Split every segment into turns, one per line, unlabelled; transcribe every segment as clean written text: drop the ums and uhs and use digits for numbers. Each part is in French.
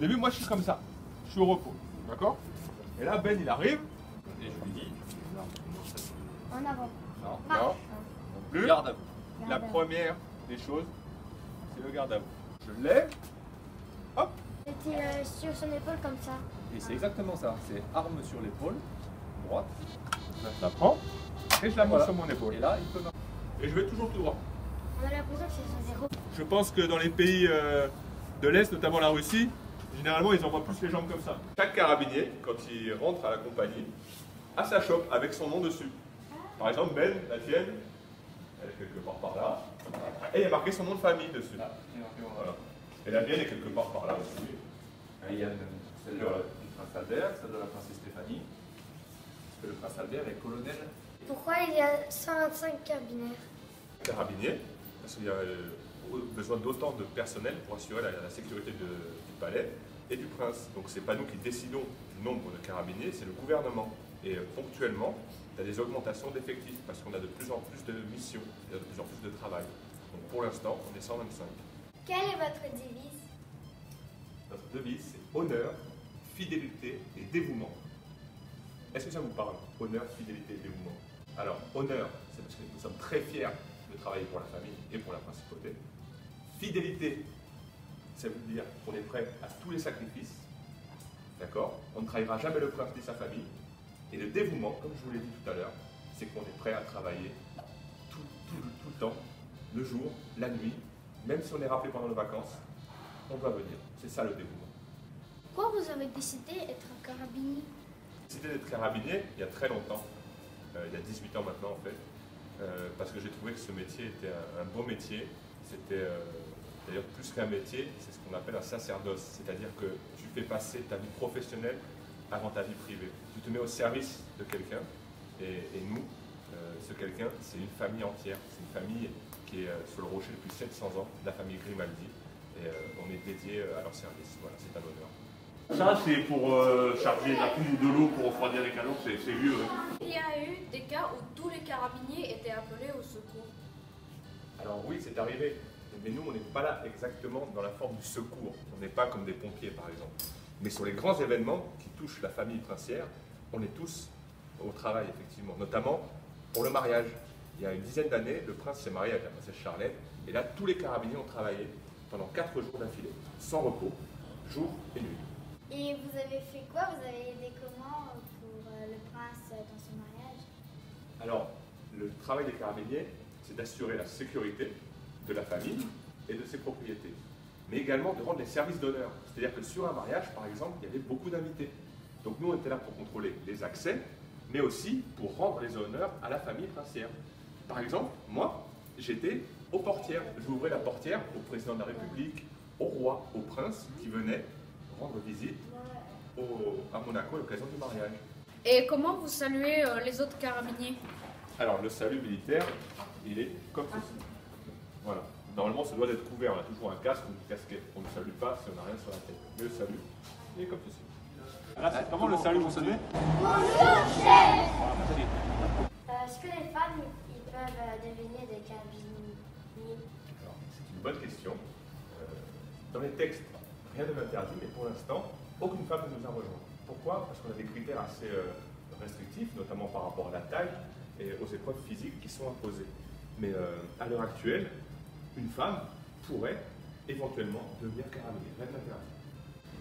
début, moi je suis comme ça. Je suis au repos. D'accord? Et là, Ben il arrive. Et je lui dis.
En avant.
Non,
Ah.
non, non plus.
Garde à vous.
La première des choses, c'est le garde à vous. Je lève. Hop.
C'était sur son épaule comme ça.
Et c'est exactement ça. C'est arme sur l'épaule, droite.
Je la prends. Et je la monte
Voilà.
sur mon épaule.
Et là, il peut marcher.
Et je vais toujours tout droit.
On a l'impression que c'est son zéro.
Je pense que dans les pays de l'Est, notamment la Russie, généralement ils envoient plus les jambes comme ça. Chaque carabinier, quand il rentre à la compagnie, a sa chope avec son nom dessus. Par exemple, Ben, la tienne, elle est quelque part par là. Et il y a marqué son nom de famille dessus.
Là.
Voilà. Et la mienne est quelque part par là aussi.
Il y a celle du prince Albert, celle de la princesse Stéphanie. Parce que le prince Albert est colonel.
Pourquoi il y a 125 carabiniers?
Carabinier, parce qu'il y a besoin d'autant de personnel pour assurer la sécurité du palais et du prince. Donc c'est pas nous qui décidons du nombre de carabiniers, c'est le gouvernement. Et ponctuellement, il y a des augmentations d'effectifs parce qu'on a de plus en plus de missions, il y a de plus en plus de travail. Donc pour l'instant, on est 125.
Quelle est votre devise?
Notre devise, c'est honneur, fidélité et dévouement. Est-ce que ça vous parle? Honneur, fidélité et dévouement. Alors, honneur, c'est parce que nous sommes très fiers de travailler pour la famille et pour la principauté. Fidélité, ça veut dire qu'on est prêt à tous les sacrifices. D'accord? On ne trahira jamais le prince ni sa famille. Et le dévouement, comme je vous l'ai dit tout à l'heure, c'est qu'on est prêt à travailler tout le temps, le jour, la nuit, même si on est rappelé pendant nos vacances, on doit venir. C'est ça le dévouement.
Pourquoi vous avez décidé d'être carabinier?
J'ai décidé d'être carabinier il y a très longtemps, il y a 18 ans maintenant en fait, parce que j'ai trouvé que ce métier était un beau métier. C'était d'ailleurs plus qu'un métier, c'est ce qu'on appelle un sacerdoce, c'est-à-dire que tu fais passer ta vie professionnelle avant ta vie privée. Tu te mets au service de quelqu'un, et nous, ce quelqu'un, c'est une famille entière, c'est une famille qui est sur le rocher depuis 700 ans, la famille Grimaldi, et on est dédié à leur service. Voilà, c'est un honneur.
Ça, c'est pour charger de la poudre ou de l'eau pour refroidir les canons, c'est vieux. Hein.
Il y a eu des cas où tous les carabiniers étaient appelés au secours.
Alors oui, c'est arrivé, mais nous, on n'est pas là exactement dans la forme du secours. On n'est pas comme des pompiers, par exemple. Mais sur les grands événements qui touchent la famille princière, on est tous au travail, effectivement. Notamment pour le mariage. Il y a une dizaine d'années, le prince s'est marié avec la princesse Charlène, et là, tous les carabiniers ont travaillé pendant 4 jours d'affilée, sans repos, jour et nuit.
Et vous avez fait quoi? Vous avez aidé comment pour le prince dans son mariage?
Alors, le travail des carabiniers, c'est d'assurer la sécurité de la famille et de ses propriétés, mais également de rendre les services d'honneur. C'est-à-dire que sur un mariage, par exemple, il y avait beaucoup d'invités. Donc nous, on était là pour contrôler les accès, mais aussi pour rendre les honneurs à la famille princière. Par exemple, moi, j'étais aux portières. J'ouvrais la portière au président de la République, au roi, au prince qui venait rendre visite à Monaco à l'occasion du mariage.
Et comment vous saluez les autres carabiniers?
Alors, le salut militaire, il est comme ceci. Voilà. Normalement, ça doit être couvert. On a toujours un casque ou une casquette. On ne salue pas si on n'a rien sur la tête. Mais le salut, il est comme ceci. Là, c'est comment le salut, vous savez?
Est-ce que les femmes ils peuvent devenir des carabiniers?
Alors, c'est une bonne question. Dans les textes, rien ne l'interdit, mais pour l'instant, aucune femme ne nous a rejoint. Pourquoi? Parce qu'on a des critères assez restrictifs, notamment par rapport à la taille et aux épreuves physiques qui sont imposées. Mais à l'heure actuelle, une femme pourrait éventuellement devenir carabinier. Rien ne l'interdit.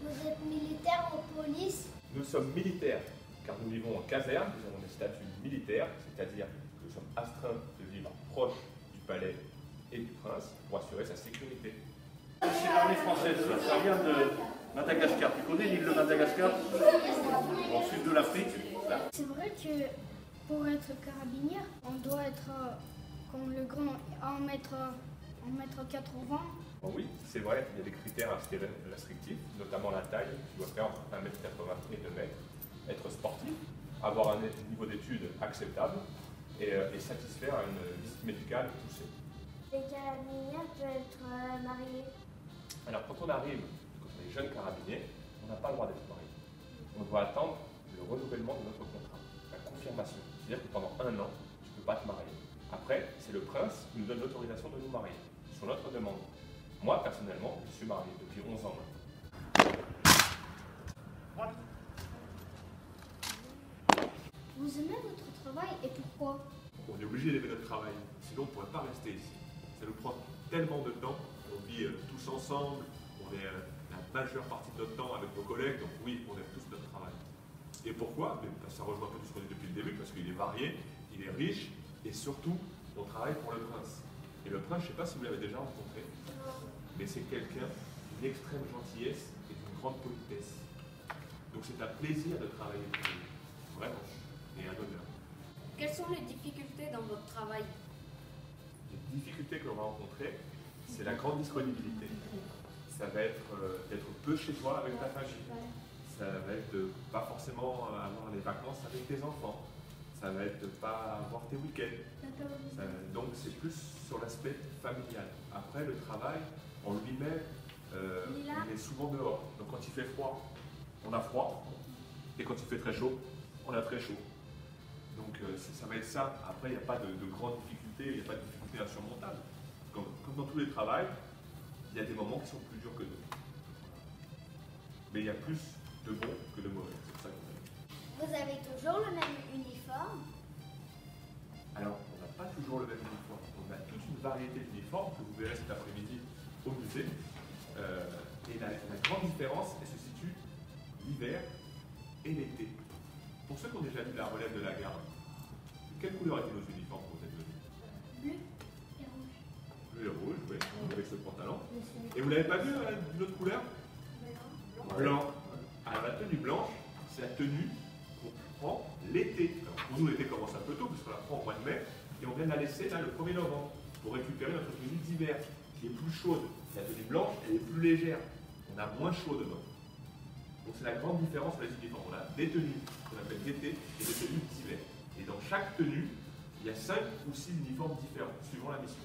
Vous êtes militaire ou police?
Nous sommes militaires, car nous vivons en caserne, nous avons des statuts militaires, c'est-à-dire que nous sommes astreints de vivre proche du palais et du prince pour assurer sa sécurité.
C'est l'armée française, ça vient de Madagascar. Tu connais l'île de Madagascar? Au sud de l'Afrique.
C'est vrai que pour être carabinier, on doit être comme le grand 1m80.
Bon, oui, c'est vrai, il y a des critères assez restrictifs, notamment la taille, qui doit faire entre 1m80 et 2 m, être sportif, avoir un niveau d'études acceptable et satisfaire à une liste médicale poussée.
Les carabiniers peuvent être mariés.
Alors quand on arrive, quand on est jeune carabinier, on n'a pas le droit d'être marié. On doit attendre le renouvellement de notre contrat, la confirmation. C'est-à-dire que pendant 1 an, tu ne peux pas te marier. Après, c'est le prince qui nous donne l'autorisation de nous marier, sur notre demande. Moi, personnellement, je suis marié depuis 11 ans maintenant.
Vous aimez votre travail et pourquoi?
On est obligé d'aimer notre travail, sinon on ne pourrait pas rester ici. Ça nous prend tellement de temps, on vit tous ensemble, on est la majeure partie de notre temps avec nos collègues, donc oui, on aime tous notre travail. Et pourquoi? Ça rejoint un peu tout ce qu'on dit depuis le début, parce qu'il est varié, il est riche, et surtout, on travaille pour le prince. Et le prince, je ne sais pas si vous l'avez déjà rencontré, mais c'est quelqu'un d'une extrême gentillesse et d'une grande politesse. Donc c'est un plaisir de travailler pour lui, vraiment, et un honneur.
Quelles sont les difficultés dans votre travail?
Les difficultés que l'on va rencontrer, c'est la grande disponibilité. Ça va être d'être peu chez toi avec ta famille. Ça va être de pas forcément avoir les vacances avec tes enfants. Ça va être de pas avoir tes week-ends. Donc c'est plus sur l'aspect familial. Après le travail en lui-même, il est souvent dehors. Donc quand il fait froid, on a froid. Et quand il fait très chaud, on a très chaud. Donc ça va être ça. Après il n'y a pas de grandes difficultés, il n'y a pas de difficultés insurmontables. Comme dans tous les travails, il y a des moments qui sont plus durs que d'autres. Mais il y a plus de bons que de mauvais, c'est pour ça qu'on aime.
Vous avez toujours le même uniforme?
Alors, on n'a pas toujours le même uniforme. On a toute une variété d'uniformes que vous verrez cet après-midi au musée. Et la grande différence, elle se situe l'hiver et l'été. Pour ceux qui ont déjà vu la relève de la garde, quelle couleur étaient nos uniformes quand vous êtes venus?
Bleu et rouge.
Bleu et rouge, oui, avec ce pantalon. Et vous ne l'avez pas vu d'une autre couleur? Blanc. Alors la tenue blanche, c'est la tenue qu'on prend l'été. Pour nous, l'été commence un peu tôt, puisqu'on la prend au mois de mai, et on vient de la laisser là le 1er novembre, pour récupérer notre tenue d'hiver, qui est plus chaude. La tenue blanche, elle est plus légère. On a moins chaud dedans. Donc c'est la grande différence entre les uniformes. On a des tenues qu'on appelle d'été et des tenues d'hiver. Et dans chaque tenue, il y a 5 ou 6 uniformes différents, suivant la mission.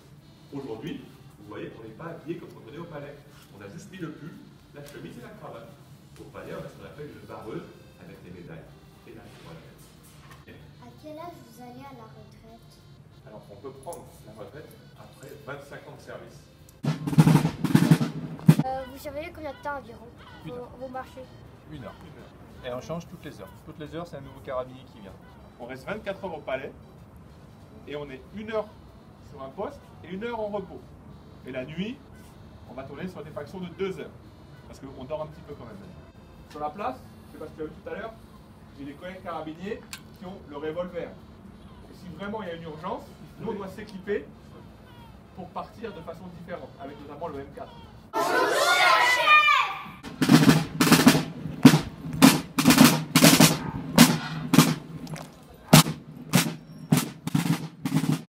Aujourd'hui, vous voyez qu'on n'est pas habillé comme quand on est au palais. On a juste mis le pull, la chemise et la cravate. Au palais, on a ce qu'on appelle une vareuse avec les médailles et la toilette.
À quel âge vous allez à la retraite?
Alors on peut prendre la retraite après 25 ans de service.
Vous surveillez combien de temps environ vos marchés?
1 heure. Et on change toutes les heures. Toutes les heures, c'est un nouveau carabinier qui vient.
On reste 24 heures au palais et on est 1 heure sur un poste et 1 heure en repos. Et la nuit, on va tourner sur des fractions de 2 heures parce qu'on dort un petit peu quand même. Sur la place, je ne sais pas si tu as vu tout à l'heure, j'ai des collègues carabiniers qui ont le revolver. Et si vraiment il y a une urgence, nous on doit s'équiper pour partir de façon différente, avec notamment le M4.